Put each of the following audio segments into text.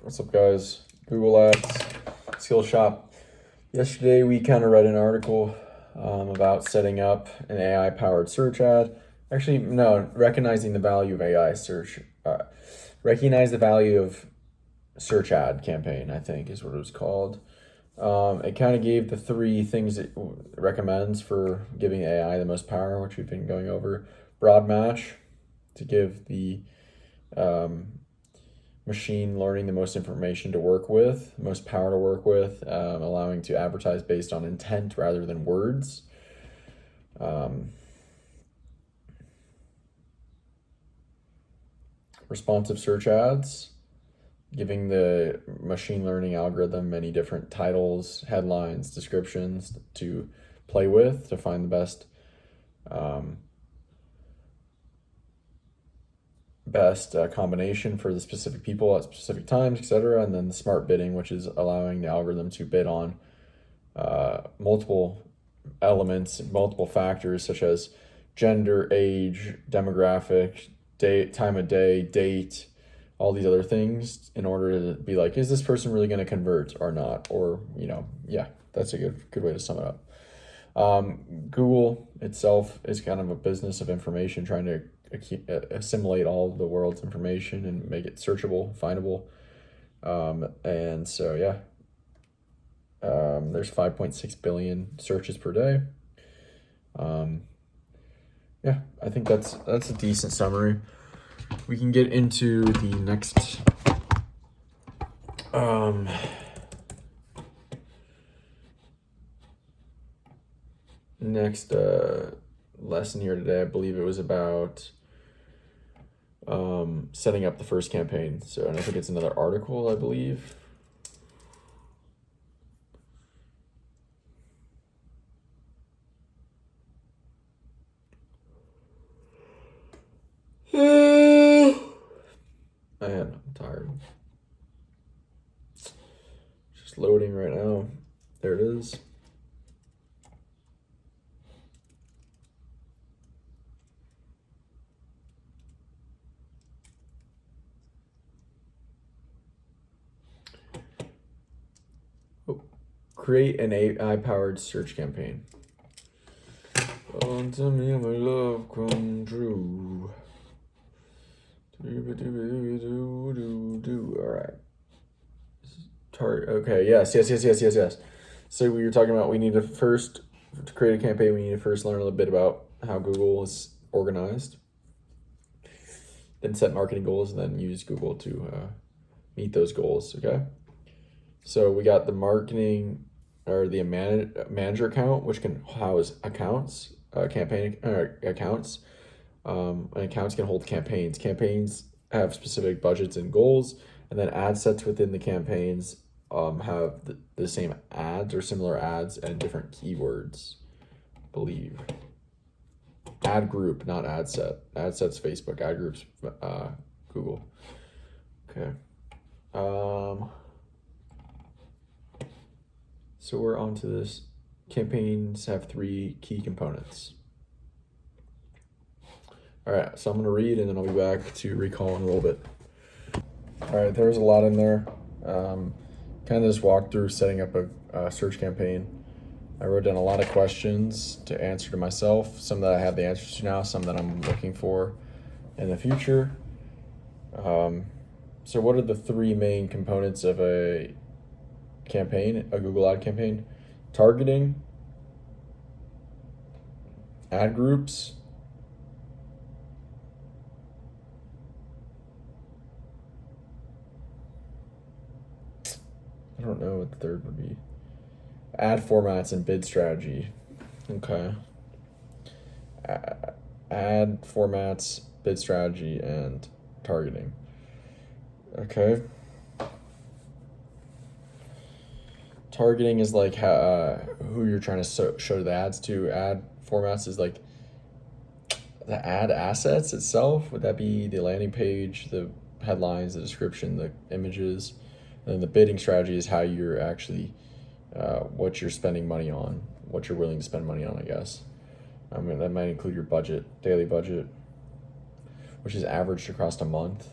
What's up, guys? Google Ads, Skillshop. Yesterday, we kind of read an article about setting up an AI-powered search ad. Actually, no, recognizing the value of AI search. Recognize the value of search ad campaign, I think is what it was called. It kind of gave the three things it recommends for giving AI the most power, which we've been going over. Broad match, to give the machine learning the most information to work with, most power to work with, allowing to advertise based on intent rather than words. Responsive search ads, giving the machine learning algorithm many different titles, headlines, descriptions to play with to find the best combination for the specific people at specific times, etc. And then the smart bidding, which is allowing the algorithm to bid on multiple elements, multiple factors such as gender, age, demographic, date, time of day, date, all these other things in order to be like, is this person really going to convert or not? Or, yeah, that's a good way to sum it up. Google itself is kind of a business of information, trying to assimilate all of the world's information and make it searchable, findable. And so, yeah, there's 5.6 billion searches per day. Yeah, I think that's a decent summary. We can get into the next lesson here today. I believe it was about setting up the first campaign. So, and I think it's another article, I believe. Man, I'm tired. Just loading right now. There it is. Create an AI-powered search campaign. Oh, tell me my love come true. All right. Okay. Yes. So we were talking about we need to first, to create a campaign, we need to first learn a little bit about how Google is organized. Then set marketing goals, and then use Google to meet those goals. Okay. So we got the marketing or the manager account, which can house accounts, campaign accounts. And accounts can hold campaigns. Campaigns have specific budgets and goals, and then ad sets within the campaigns have the same ads or similar ads and different keywords, I believe. Ad group, not ad set. Ad set's Facebook. Ad groups, Google. Okay. So we're on to this. Campaigns have three key components. All right, so I'm going to read, and then I'll be back to recall in a little bit. All right, there was a lot in there. Kind of just walked through setting up a search campaign. I wrote down a lot of questions to answer to myself, some that I have the answers to now, some that I'm looking for in the future. So what are the three main components of a campaign, a Google ad campaign? Targeting, ad groups, I don't know what the third would be. Ad formats and bid strategy. Okay. Ad formats, bid strategy, and targeting. Okay. Targeting is like who you're trying to show the ads to. Ad formats is like the ad assets itself. Would that be the landing page, the headlines, the description, the images? And then the bidding strategy is how you're actually, what you're spending money on, what you're willing to spend money on, I guess. I mean, that might include your budget, daily budget, which is averaged across a month.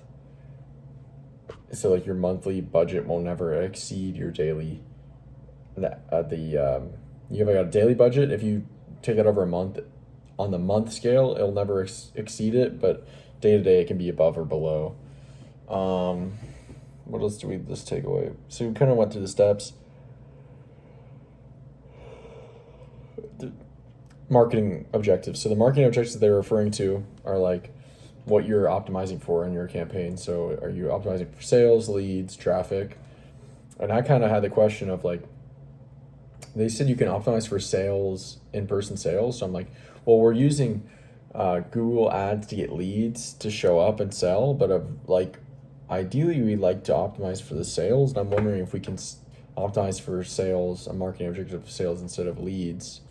So like your monthly budget will never exceed your daily. You have like a daily budget. If you take that over a month, on the month scale, it'll never exceed it. But day to day, it can be above or below. Um, what else do we just take away? So we kind of went through the steps. The marketing objectives. So the marketing objectives they're referring to are like what you're optimizing for in your campaign. So are you optimizing for sales, leads, traffic? And I kind of had the question of like, they said you can optimize for sales, in-person sales. So I'm like, well, we're using Google ads to get leads to show up and sell, but like, ideally we like to optimize for the sales. And I'm wondering if we can optimize for sales, a marketing objective of sales instead of leads,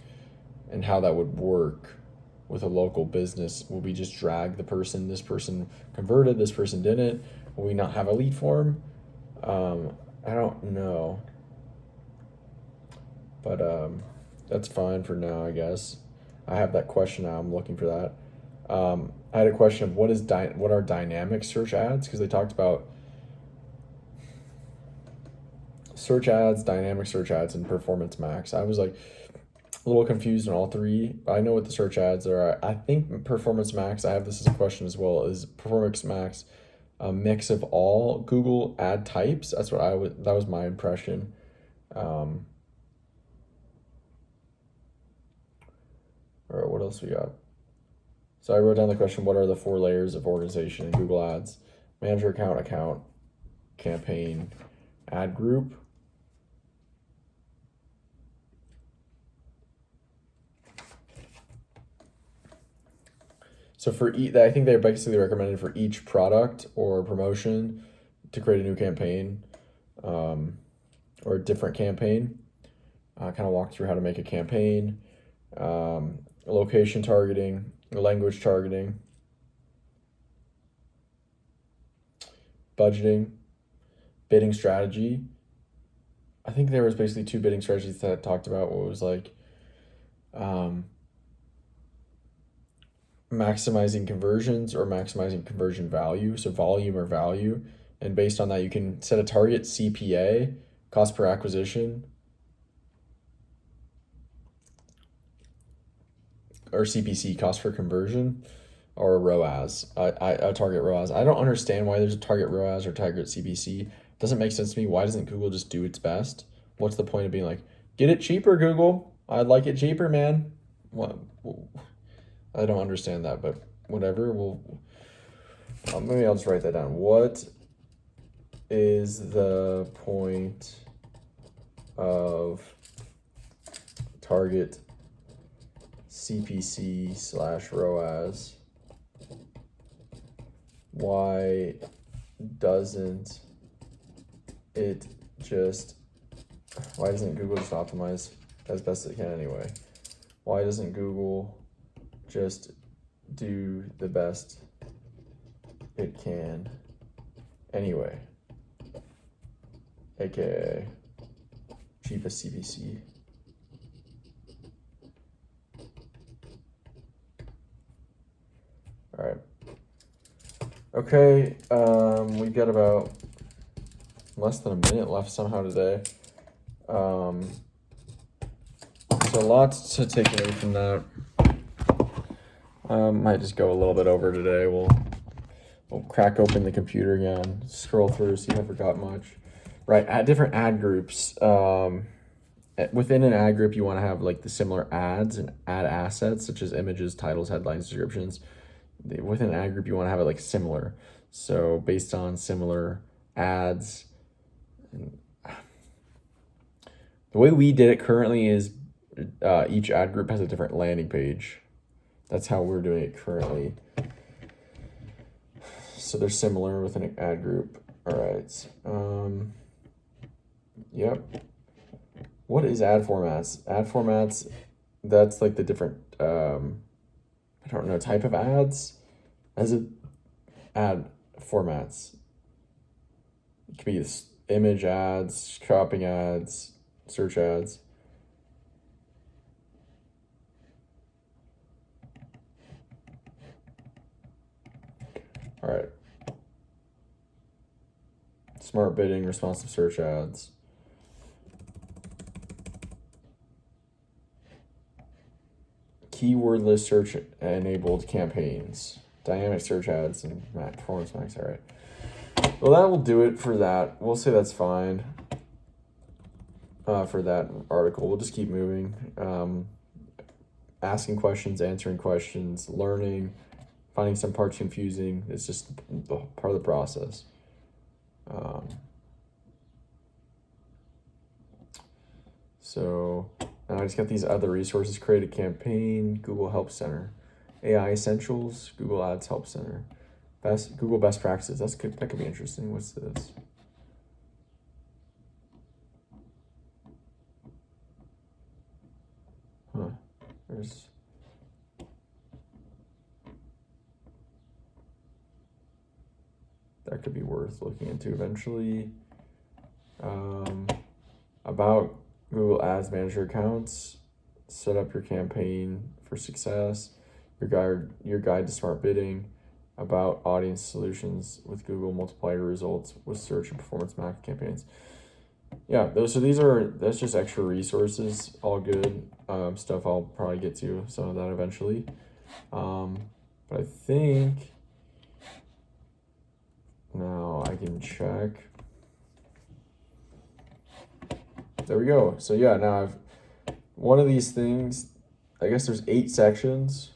and how that would work with a local business. Will we just drag this person converted, this person didn't? Will we not have a lead form? I don't know. But that's fine for now, I guess. I have that question now. I'm looking for that. I had a question of what are dynamic search ads, because they talked about search ads, dynamic search ads, and performance max. I was like a little confused on all three. I know what the search ads are. I think performance max, I have this as a question as well, is performance max a mix of all Google ad types? That's what that was my impression. Um, all right, what else we got? So I wrote down the question, what are the 4 layers of organization in Google Ads? Manager account, campaign, ad group. So I think they're basically recommended for each product or promotion to create a new campaign, or a different campaign. Kind of walk through how to make a campaign, location targeting, language targeting, budgeting, bidding strategy. I think there was basically 2 bidding strategies that I talked about. What was like maximizing conversions or maximizing conversion value, so volume or value. And based on that, you can set a target CPA, cost per acquisition, or CPC, cost per conversion, or ROAS. I target ROAS. I don't understand why there's a target ROAS or target CPC. It doesn't make sense to me. Why doesn't Google just do its best? What's the point of being like, get it cheaper, Google? I'd like it cheaper, man. What? I don't understand that, but whatever. Maybe I'll just write that down. What is the point of target CPC / ROAS? Why doesn't Google just optimize as best it can anyway? Why doesn't Google just do the best it can anyway? AKA cheapest CPC. All right. Okay, we've got about less than a minute left somehow today. So lots to take away from that. Might just go a little bit over today. We'll crack open the computer again, scroll through, see if I forgot much. Right, at different ad groups. Within an ad group, you want to have like the similar ads and ad assets, such as images, titles, headlines, descriptions. Within an ad group, you want to have it like similar. So based on similar ads. The way we did it currently is each ad group has a different landing page. That's how we're doing it currently. So they're similar within an ad group. All right. Yep. What is ad formats? Ad formats, that's like the different, I don't know, type of ads. As it ad formats. It could be image ads, shopping ads, search ads. All right. smart bidding, responsive search ads. Keywordless search enabled campaigns, dynamic search ads, and performance max. All right. Well, that will do it for that. We'll say that's fine for that article. We'll just keep moving. Asking questions, answering questions, learning, finding some parts confusing. It's just the part of the process. So now I just got these other resources. Create a campaign, Google Help Center, AI Essentials, Google Ads Help Center, Google Best Practices. That could be interesting. What's this? Huh. That could be worth looking into eventually. About Google Ads Manager accounts, set up your campaign for success, your guide to smart bidding, about audience solutions with Google, multiply your results with search and performance max campaigns. Yeah, that's just extra resources, all good stuff. I'll probably get to some of that eventually. But I think now I can check. There we go. So yeah, now I've one of these things. I guess there's 8 sections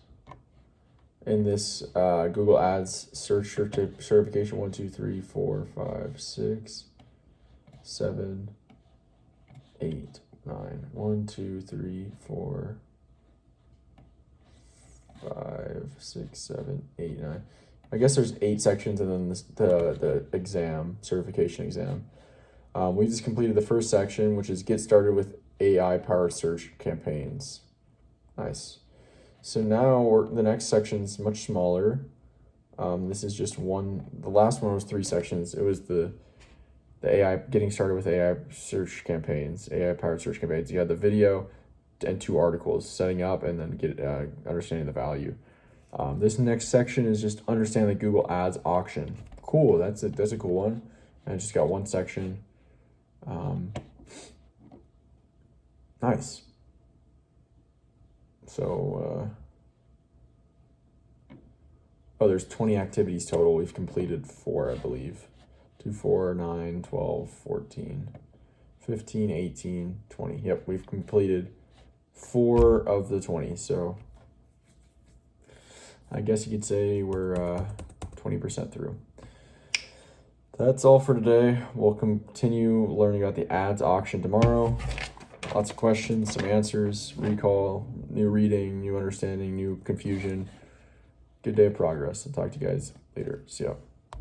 in this Google Ads search certification. 1, 2, 3, 4, 5, 6, 7, 8, 9. 1, 2, 3, 4, 5, 6, 7, 8, 9. I guess there's 8 sections, and then the exam, certification exam. We just completed the first section, which is get started with AI-powered search campaigns. Nice. So now the next section is much smaller. This is just one. The last one was 3 sections. It was the AI, getting started with AI search campaigns, AI-powered search campaigns. You had the video and 2 articles, setting up and then understanding the value. This next section is just understand the Google Ads auction. Cool. That's a cool one. And I just got 1 section. Nice. So, there's 20 activities total. We've completed 4, I believe. 2, 4, 9, 12, 14, 15, 18, 20. Yep, we've completed 4 of the 20. So I guess you could say we're 20% through. That's all for today. We'll continue learning about the ads auction tomorrow. Lots of questions, some answers, recall, new reading, new understanding, new confusion. Good day of progress. I'll talk to you guys later. See ya.